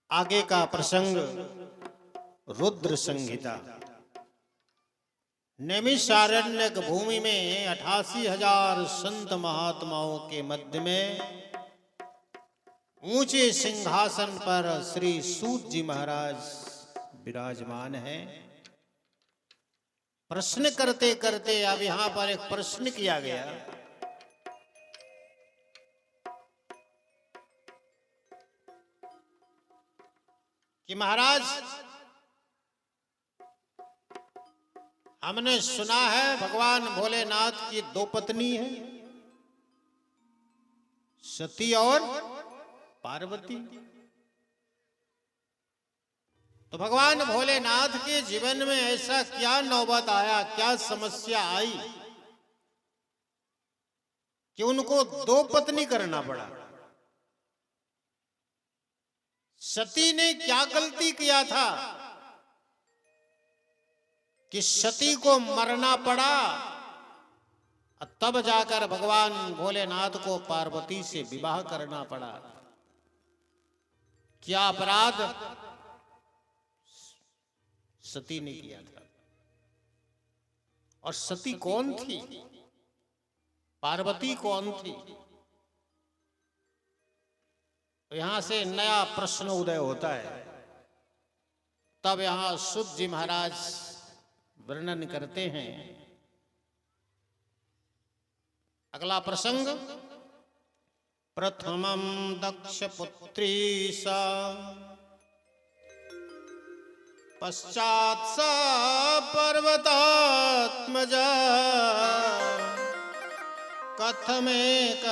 आगे का प्रसंग रुद्र संहिता। नैमिषारण्यक भूमि में 88,000 संत महात्माओं के मध्य में ऊंचे सिंहासन पर श्री सूत जी महाराज विराजमान हैं। प्रश्न करते करते अब यहां पर एक प्रश्न किया गया कि महाराज, हमने सुना है भगवान भोलेनाथ की दो पत्नी है, सती और पार्वती। तो भगवान भोलेनाथ के जीवन में ऐसा क्या नौबत आया, क्या समस्या आई कि उनको दो पत्नी करना पड़ा? सती ने क्या गलती किया था कि सती को मरना पड़ा, तब जाकर भगवान भोलेनाथ को पार्वती से विवाह करना पड़ा? क्या अपराध सती ने किया था? और सती कौन थी, पार्वती कौन थी? तो यहां से नया प्रश्न उदय होता है। तब यहां सूत जी महाराज वर्णन करते हैं। अगला प्रसंग, प्रथमं दक्ष पुत्री सा पश्चात् सा पर्वतात्मजा कथमेक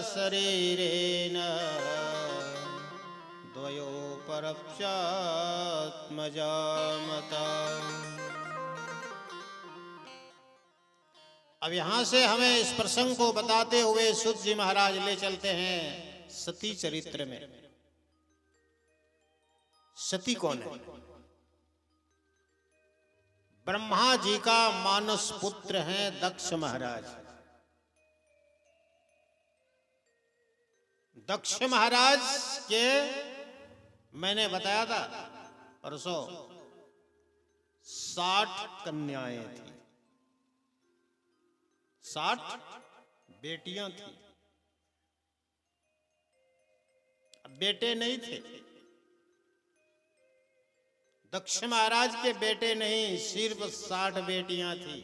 शरीरेण द्वयो परप्यात्मजा मता। अब यहां से हमें इस प्रसंग को बताते हुए सूत जी महाराज ले चलते हैं सती चरित्र में। सती कौन है? ब्रह्मा जी का मानस पुत्र हैं दक्ष महाराज। दक्ष महाराज के मैंने बताया था परसों 60 कन्याएं थी, 60 बेटियां थी। बेटे नहीं थे। दक्ष महाराज के बेटे नहीं, सिर्फ 60 बेटियां थी।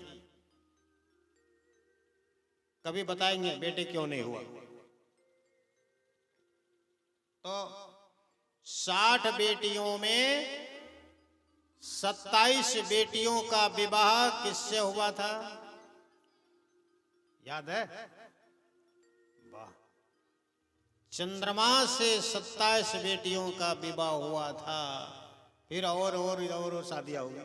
कभी बताएंगे बेटे क्यों नहीं हुआ। तो 60 बेटियों में 27 बेटियों का विवाह किससे हुआ था? याद है? वाह! चंद्रमा से 27 बेटियों का विवाह हुआ था। फिर और शादियां हुई।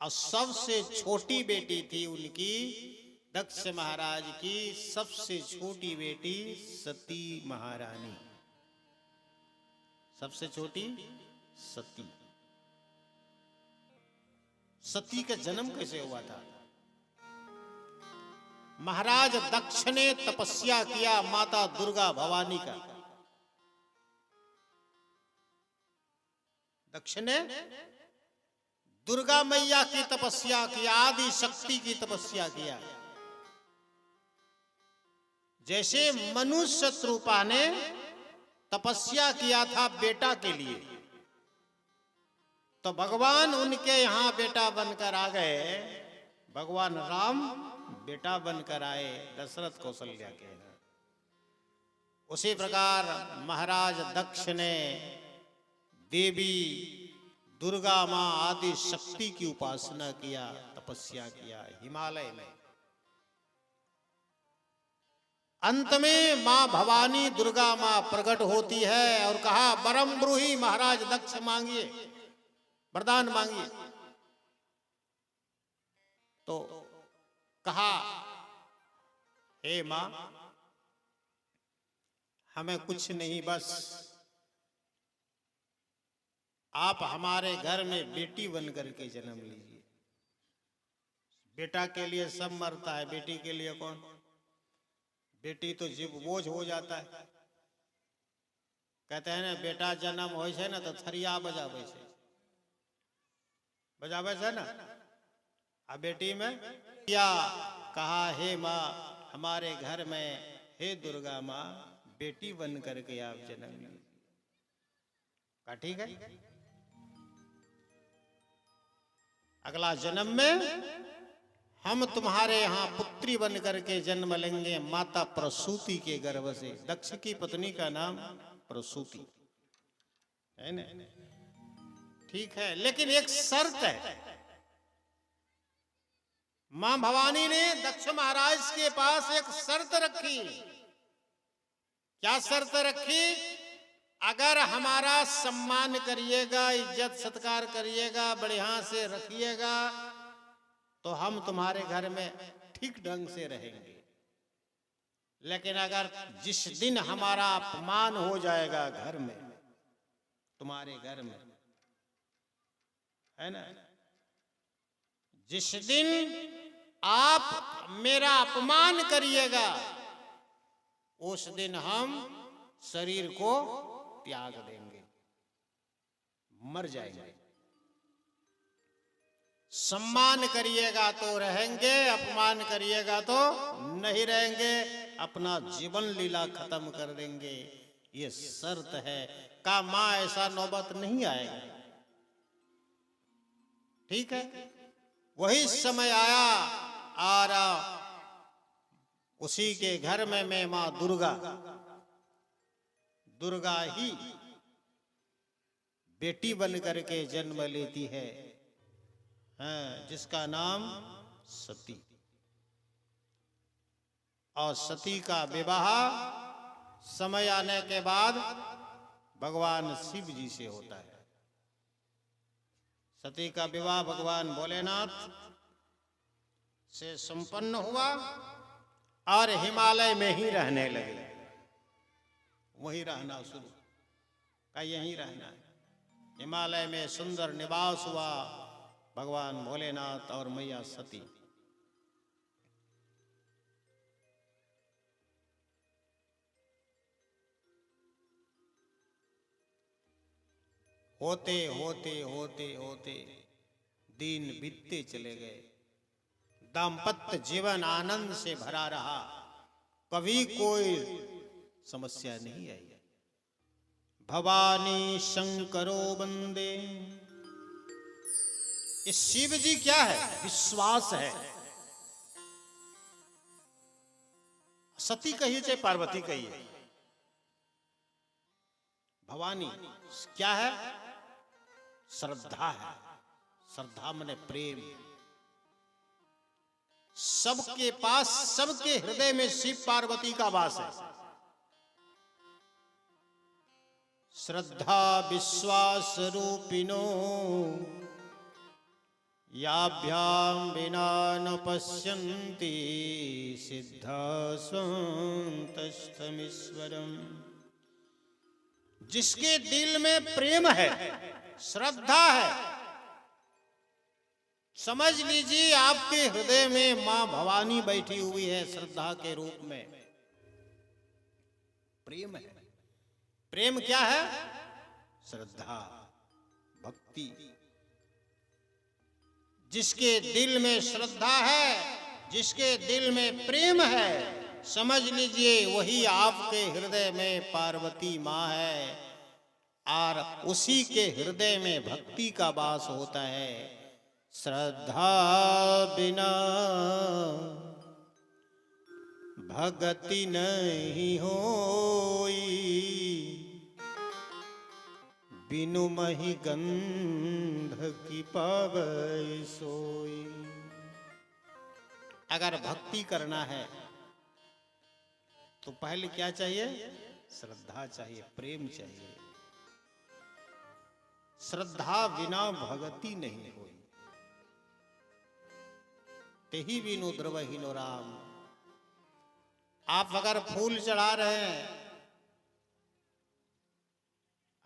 और सबसे छोटी बेटी थी उनकी, दक्ष महाराज की सबसे छोटी बेटी सती महारानी। सबसे छोटी सती। सती का जन्म कैसे हुआ था? महाराज दक्ष ने तपस्या किया माता दुर्गा भवानी का। दक्ष ने दुर्गा मैया की तपस्या किया, आदि शक्ति की तपस्या किया। जैसे मनुष्य शत्रुपा ने तपस्या किया था बेटा के लिए, तो भगवान उनके यहां बेटा बनकर आ गए। भगवान राम बेटा बनकर आए दशरथ कौशल्या के। उसी प्रकार महाराज दक्ष ने देवी दुर्गा मां आदि शक्ति की उपासना किया, तपस्या किया हिमालय में। अंत में मां भवानी दुर्गा मां प्रकट होती है और कहा, वरम ब्रूहि महाराज दक्ष, मांगिए, वरदान मांगिए। तो कहा, हे मां, हमें कुछ नहीं, बस आप हमारे घर में बेटी बन करके जन्म लीजिए। बेटा के लिए सब मरता है, बेटी के लिए कौन? बेटी तो जीव बोझ हो जाता है। कहते हैं ना बेटा जन्म हो छे ना तो थरिया बजावे छे, बजावे छे ना। आ बेटी में क्या कहा, हे माँ हमारे घर में हे दुर्गा माँ बेटी बन करके आप जन्म लीजिए। कहा ठीक है, अगला जन्म में हम तुम्हारे यहाँ पुत्री बन करके जन्म लेंगे, माता प्रसूति के गर्भ से। दक्ष की पत्नी का नाम प्रसूति है ना, ठीक है। लेकिन एक शर्त है, मां भवानी ने दक्ष महाराज के पास एक शर्त रखी। क्या शर्त रखी? अगर हमारा सम्मान करिएगा, इज्जत सत्कार करिएगा, बढ़िया से रखिएगा, तो हम तुम्हारे घर में ठीक ढंग से रहेंगे। लेकिन अगर जिस दिन हमारा अपमान हो जाएगा घर में, तुम्हारे घर में, है ना, जिस दिन आप मेरा अपमान करिएगा, उस दिन हम शरीर को त्याग देंगे, मर जाएंगे। सम्मान करिएगा तो रहेंगे, अपमान करिएगा तो नहीं रहेंगे, अपना जीवन लीला खत्म कर देंगे। ये शर्त है। का मां ऐसा नौबत नहीं आएगा, ठीक है। वही समय आया और उसी के घर में मैं मां दुर्गा ही बेटी बन करके जन्म लेती है, जिसका नाम सती। और सती का विवाह समय आने के बाद भगवान शिव जी से होता है। सती का विवाह भगवान भोलेनाथ से संपन्न हुआ और हिमालय में ही रहने लगे। वहीं रहना शुरू का, यहीं रहना है। हिमालय में सुंदर निवास हुआ भगवान भोलेनाथ और मैया सती। होते होते होते होते दिन बीतते चले गए। दाम्पत्य जीवन आनंद से भरा रहा, कभी कोई समस्या नहीं आई। भवानी शंकरो वंदे। ये शिव जी क्या है? विश्वास है। सती कहिए चाहे पार्वती कहिए, भवानी क्या है? श्रद्धा है। श्रद्धा माने प्रेम। सबके पास, सबके हृदय में शिव पार्वती का वास है। श्रद्धा विश्वास रूपिणो याभ्याम विना न पश्यन्ति सिद्धा स्वन्तस्थमीश्वरम्। जिसके दिल में प्रेम है, श्रद्धा है, समझ लीजिए आपके हृदय में मां भवानी बैठी हुई है श्रद्धा के रूप में। प्रेम है। प्रेम क्या है? श्रद्धा, भक्ति। जिसके दिल में श्रद्धा है, जिसके दिल में प्रेम है, समझ लीजिए वही आपके हृदय में पार्वती मां है। और उसी के हृदय में भक्ति का वास होता है। श्रद्धा बिना भक्ति नहीं होई, बिनु महि गंध की पावै सोई। अगर भक्ति करना है तो पहले क्या चाहिए? श्रद्धा चाहिए, प्रेम चाहिए। श्रद्धा बिना भगति नहीं होई। तेहि बिनु द्रवहीनो राम। आप अगर फूल चढ़ा रहे हैं,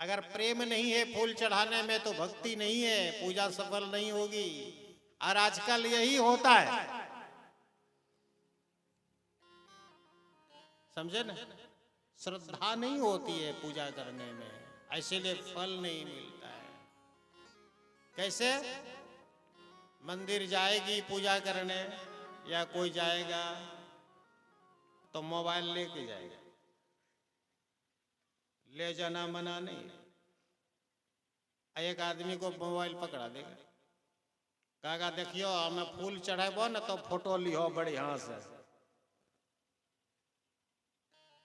अगर प्रेम नहीं है फूल चढ़ाने में तो भक्ति नहीं है, पूजा सफल नहीं होगी। और आजकल यही होता है, समझे ना? श्रद्धा नहीं होती है पूजा करने में, इसीलिए फल नहीं मिलता है। कैसे? मंदिर जाएगी पूजा करने या कोई जाएगा तो मोबाइल लेके जाएगा, ले जाना मना नहीं। एक आदमी को मोबाइल पकड़ा देगा, कहेगा देखियो हमें फूल चढ़ेबो न तो फोटो लिहो बढ़िया से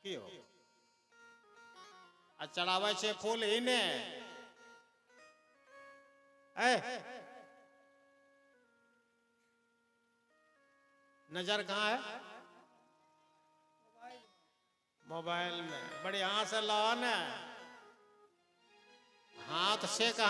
की हो आ चढ़ावे छे फूल ही ने नजर कहाँ है? मोबाइल में। बढ़िया से लाओ न, हाथ से कहा